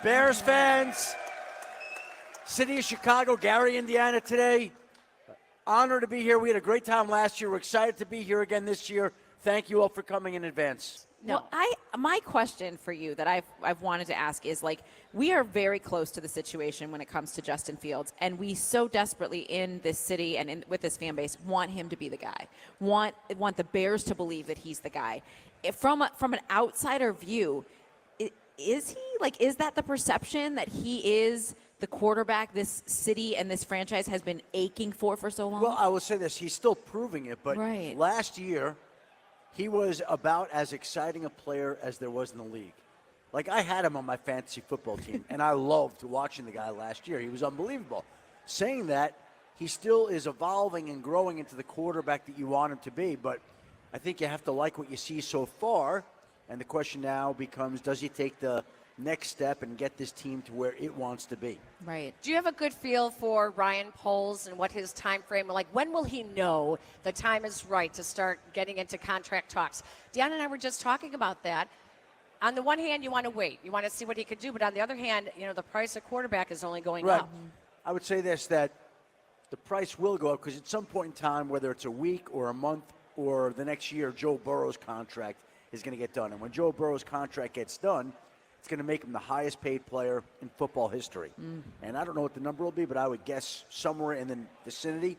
Bears fans, City of Chicago, Gary, Indiana today. Honored to be here. We had a great time last year. We're excited to be here again this year. Thank you all for coming in advance. No. Well, my question for you that I've wanted to ask is, like, we are very close to the situation when it comes to Justin Fields, and we so desperately in this city and with this fan base want him to be the guy. Want the Bears to believe that he's the guy. From an outsider view, is that the perception that he is the quarterback this city and this franchise has been aching for so long? Well, I will say this. He's still proving it, but last year he was about as exciting a player as there was in the league. Like, I had him on my fantasy football team, and I loved watching the guy last year. He was unbelievable. Saying that, he still is evolving and growing into the quarterback that you want him to be, but I think you have to like what you see so far, and the question now becomes, does he take the next step and get this team to where it wants to be? Right. Do you have a good feel for Ryan Poles and what his time frame, like when will he know the time is right to start getting into contract talks? Deanna and I were just talking about that. On the one hand, you want to wait. You want to see what he could do. But on the other hand, the price of quarterback is only going up. I would say this, that the price will go up because at some point in time, whether it's a week or a month or the next year, Joe Burrow's contract is going to get done. And when Joe Burrow's contract gets done, it's going to make him the highest paid player in football history. And I don't know what the number will be, but I would guess somewhere in the vicinity,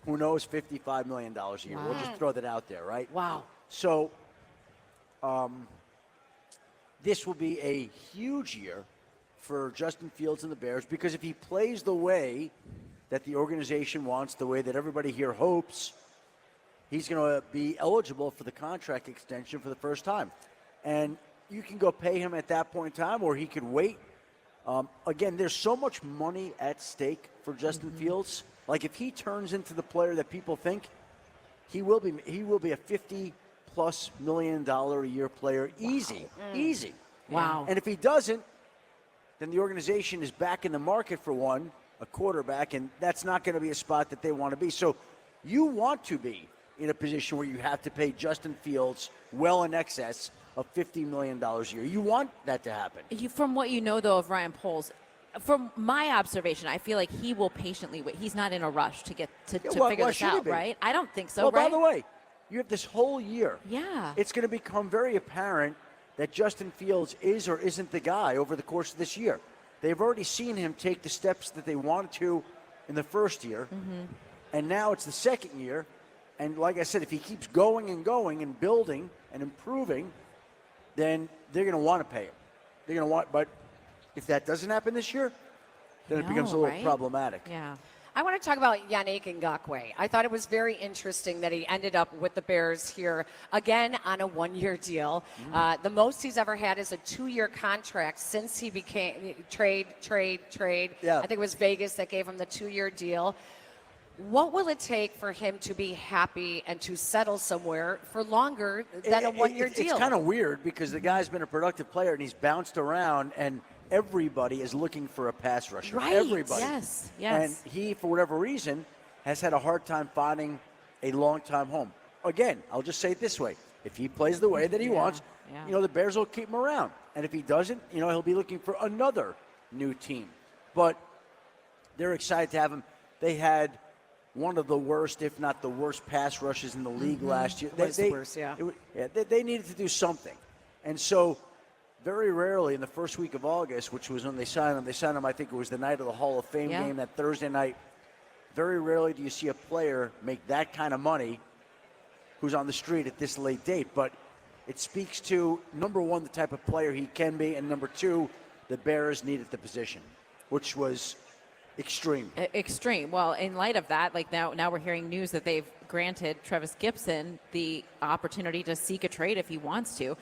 who knows, $55 million a year. We'll just throw that out there, right? Wow. So this will be a huge year for Justin Fields and the Bears, because if he plays the way that the organization wants, the way that everybody here hopes, he's going to be eligible for the contract extension for the first time. And you can go pay him at that point in time, or he could wait. Again, there's so much money at stake for Justin Fields. Like, if he turns into the player that people think, he will be a $50+ million a year player. Easy. Wow. And if he doesn't, then the organization is back in the market for a quarterback, and that's not going to be a spot that they want to be. So you want to be in a position where you have to pay Justin Fields well in excess of $50 million a year. You want that to happen. From what you know, though, of Ryan Poles, from my observation, I feel like he will patiently wait. He's not in a rush to get to figure this out, right? I don't think so, right? By the way, you have this whole year. Yeah. It's going to become very apparent that Justin Fields is or isn't the guy over the course of this year. They've already seen him take the steps that they wanted to in the first year, and now it's the second year. And like I said, if he keeps going and building and improving, then they're going to want to pay him. But if that doesn't happen this year, then it becomes a little problematic. Yeah. I want to talk about Yannick Ngakoue. I thought it was very interesting that he ended up with the Bears here again on a one-year deal. The most he's ever had is a 2-year contract since he became trade. Yeah. I think it was Vegas that gave him the 2-year deal. What will it take for him to be happy and to settle somewhere for longer than a one-year deal? It's kind of weird because the guy's been a productive player and he's bounced around, and everybody is looking for a pass rusher. Right. Everybody. Yes. And he, for whatever reason, has had a hard time finding a long-time home. Again, I'll just say it this way. If he plays the way that he wants, the Bears will keep him around. And if he doesn't, he'll be looking for another new team. But they're excited to have him. They had one of the worst, if not the worst, pass rushes in the league last year. They needed to do something. And so very rarely in the first week of August, which was when they signed him, I think it was the night of the Hall of Fame game, that Thursday night, very rarely do you see a player make that kind of money who's on the street at this late date. But it speaks to, number one, the type of player he can be, and number two, the Bears needed the position, which was extreme. Well, in light of that, like now we're hearing news that they've granted Trevis Gipson the opportunity to seek a trade if he wants to.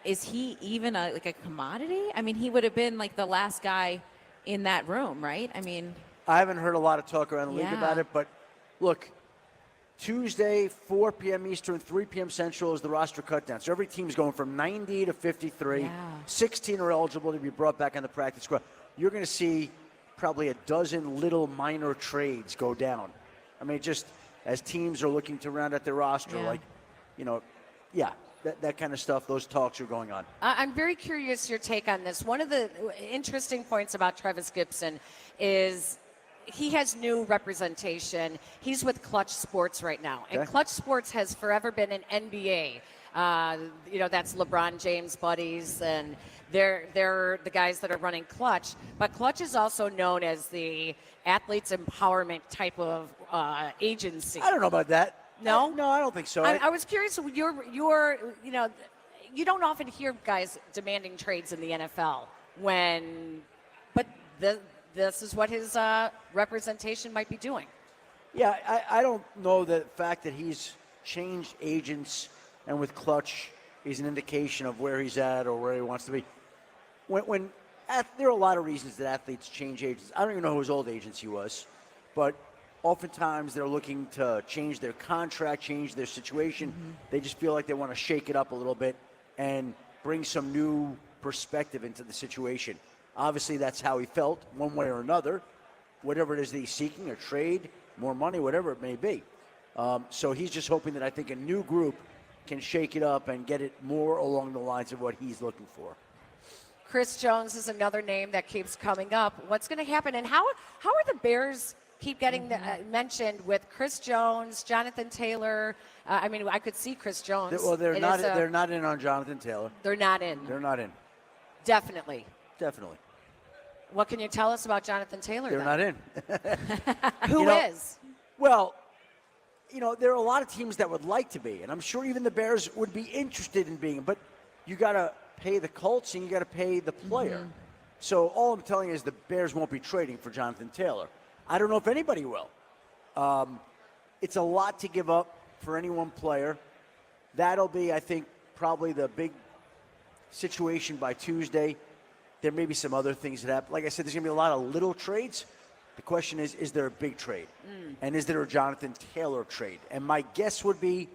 Is he even a commodity? I mean, he would have been like the last guy in that room, right? I mean, I haven't heard a lot of talk around the league about it, but look, Tuesday, 4 p.m. Eastern, 3 p.m. Central is the roster cut down. So every team's going from 90 to 53. 16 are eligible to be brought back on the practice squad. You're going to see probably a dozen little minor trades go down. I mean, just as teams are looking to round out their roster, that kind of stuff, those talks are going on. I'm very curious your take on this. One of the interesting points about Trevis Gipson is he has new representation. He's with Clutch Sports right now. And Clutch Sports has forever been an NBA. That's LeBron James' buddies, and they're the guys that are running Clutch. But Clutch is also known as the athletes empowerment type of agency. I don't know about that. No? No, I don't think so. I was curious, you don't often hear guys demanding trades in the NFL but this is what his representation might be doing. Yeah, I don't know the fact that he's changed agents and with Clutch is an indication of where he's at or where he wants to be. There are a lot of reasons that athletes change agents. I don't even know whose old agency was, but oftentimes they're looking to change their contract, change their situation. Mm-hmm. They just feel like they want to shake it up a little bit and bring some new perspective into the situation. Obviously, that's how he felt one way or another, whatever it is that he's seeking, a trade, more money, whatever it may be. So he's just hoping that I think a new group can shake it up and get it more along the lines of what he's looking for. Chris Jones is another name that keeps coming up. What's going to happen? And how are the Bears keep getting mentioned with Chris Jones, Jonathan Taylor? I could see Chris Jones. Well, they're not in on Jonathan Taylor. They're not in. They're not in. Definitely. What can you tell us about Jonathan Taylor? They're not in. Who is? Well, there are a lot of teams that would like to be, and I'm sure even the Bears would be interested in being, but you got to pay the Colts and you got to pay the player. Mm-hmm. So all I'm telling you is the Bears won't be trading for Jonathan Taylor. I don't know if anybody will. It's a lot to give up for any one player. That'll be, I think, probably the big situation by Tuesday. There may be some other things that happen. Like I said, there's going to be a lot of little trades. The question is there a big trade? And is there a Jonathan Taylor trade? And my guess would be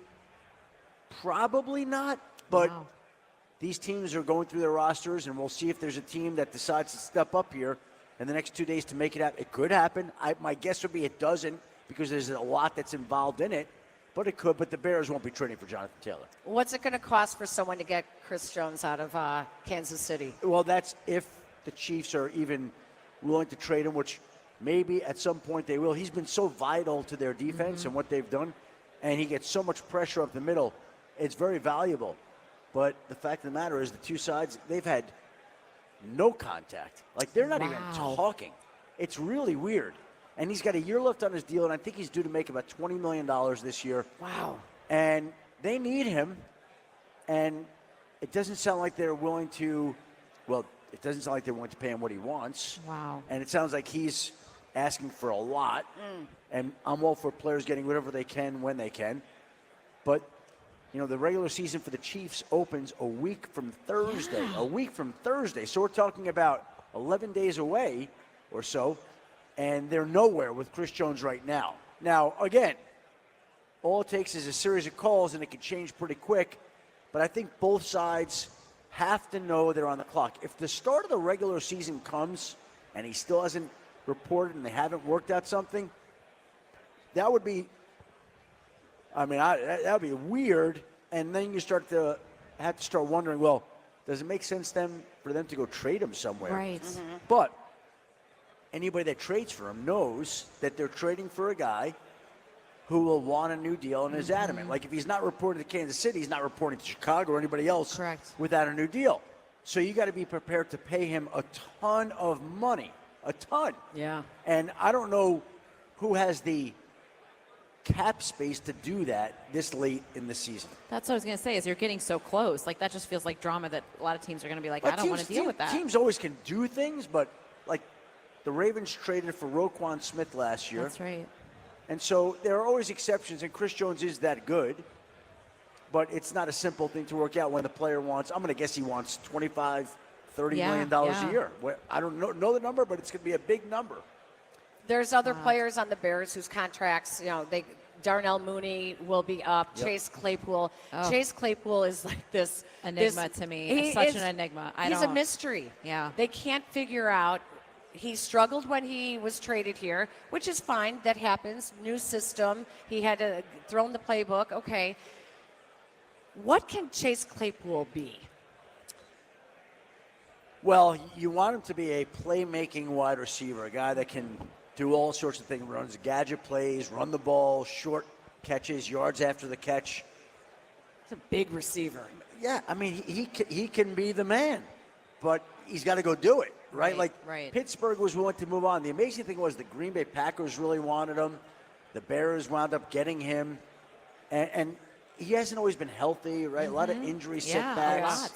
probably not, but these teams are going through their rosters, and we'll see if there's a team that decides to step up here in the next 2 days to make it happen. It could happen. My guess would be it doesn't because there's a lot that's involved in it, but it could. But the Bears won't be trading for Jonathan Taylor. What's it going to cost for someone to get Chris Jones out of Kansas City? Well, that's if the Chiefs are even willing to trade him, which maybe at some point they will. He's been so vital to their defense and what they've done, and he gets so much pressure up the middle. It's very valuable. But the fact of the matter is the two sides, they've had no contact. Like, they're not even talking. It's really weird. And he's got a year left on his deal, and I think he's due to make about $20 million this year. Wow. And they need him, and it doesn't sound like they're willing to, it doesn't sound like they're willing to pay him what he wants. Wow. And it sounds like he's asking for a lot. And I'm all for players getting whatever they can when they can. But the regular season for the Chiefs opens a week from Thursday. Yeah. A week from Thursday. So we're talking about 11 days away or so, and they're nowhere with Chris Jones right now. Now, again, all it takes is a series of calls, and it can change pretty quick. But I think both sides have to know they're on the clock. If the start of the regular season comes and he still hasn't reported and they haven't worked out something, that would be that would be weird, and then you have to start wondering, well, does it make sense then for them to go trade him somewhere? Right. Mm-hmm. But anybody that trades for him knows that they're trading for a guy who will want a new deal and is adamant. Like, if he's not reporting to Kansas City, he's not reporting to Chicago or anybody else without a new deal. So you got to be prepared to pay him a ton of money, a ton. Yeah. And I don't know who has the cap space to do that this late in the season. That's what I was going to say, is you're getting so close. Like, that just feels like drama that a lot of teams are going to be like, I don't want to deal with that. Teams always can do things, but, like, the Ravens traded for Roquan Smith last year. That's right. And so there are always exceptions, and Chris Jones is that good, but it's not a simple thing to work out when the player wants, I'm going to guess he wants $25, $30 million a year. I don't know the number, but it's going to be a big number. There's other players on the Bears whose contracts, Darnell Mooney will be up. Yep. Chase Claypool. Oh. Chase Claypool is like this enigma to me. Such an enigma. He's a mystery. Yeah. They can't figure out. He struggled when he was traded here, which is fine. That happens. New system. He had to throw in the playbook. Okay. What can Chase Claypool be? Well, you want him to be a playmaking wide receiver, a guy that can do all sorts of things, runs gadget plays, run the ball, short catches, yards after the catch. It's a big receiver. Yeah, I mean, he can be the man, but he's got to go do it, right? Right. Pittsburgh was willing to move on. The amazing thing was the Green Bay Packers really wanted him. The Bears wound up getting him, and he hasn't always been healthy, right? A lot of injury setbacks. A lot.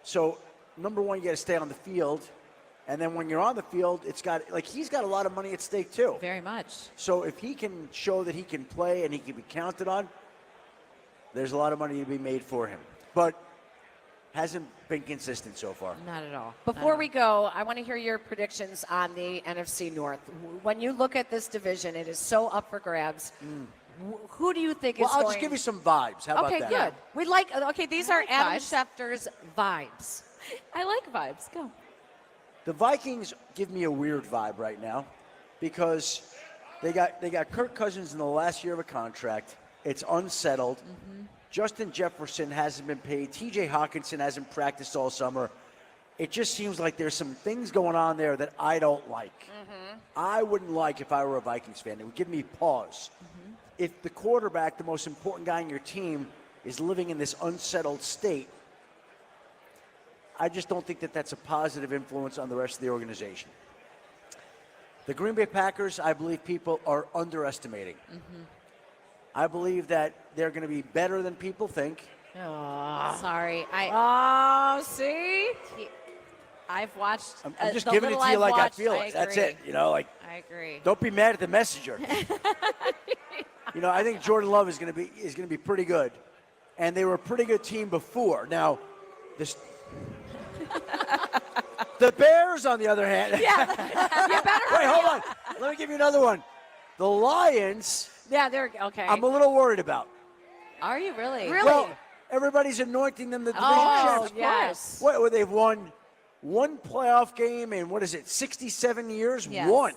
So, number one, you got to stay on the field, and then when you're on the field, he's got a lot of money at stake too. Very much. So if he can show that he can play and he can be counted on, there's a lot of money to be made for him. But hasn't been consistent so far. Not at all. Before we go, I want to hear your predictions on the NFC North. When you look at this division, it is so up for grabs. Who do you think is Well, I'll going? just give you some vibes. How Okay, about that? good. These are like Adam vibes. Schefter's vibes. I like vibes. Go. The Vikings give me a weird vibe right now because they got Kirk Cousins in the last year of a contract. It's unsettled. Justin Jefferson hasn't been paid. T.J. Hawkinson hasn't practiced all summer. It just seems like there's some things going on there that I don't like. I wouldn't like if I were a Vikings fan. It would give me pause. If the quarterback, the most important guy in your team, is living in this unsettled state, I just don't think that that's a positive influence on the rest of the organization. The Green Bay Packers, I believe people are underestimating. I believe that they're going to be better than people think. Sorry. See? I've watched. I'm just the giving it little to you I've like watched, I feel it. That's it. I agree. Don't be mad at the messenger. I think Jordan Love is going to be pretty good, and they were a pretty good team before. Now, the Bears, on the other hand. Wait, hold on. Let me give you another one. The Lions. Yeah, they're okay. I'm a little worried about. Are you really? Really? Well, everybody's anointing them the division champs. yes. What, they've won one playoff game in, 67 years? Yes. One.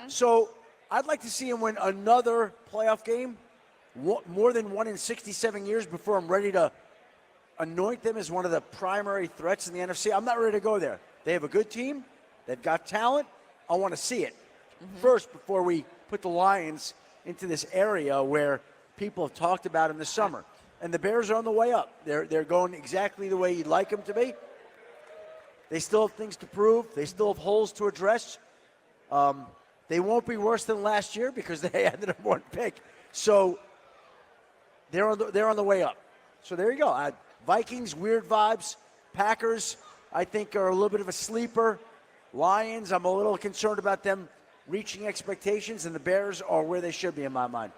So I'd like to see them win another playoff game, more than one in 67 years, before I'm ready to anoint them as one of the primary threats in the NFC. I'm not ready to go there. They have a good team. They've got talent. I want to see it first before we put the Lions into this area where people have talked about them this summer. And the Bears are on the way up. They're going exactly the way you'd like them to be. They still have things to prove. They still have holes to address. They won't be worse than last year because they had the number one pick. So they're on the way up. So there you go. Vikings, weird vibes. Packers, I think, are a little bit of a sleeper. Lions, I'm a little concerned about them reaching expectations, and the Bears are where they should be in my mind.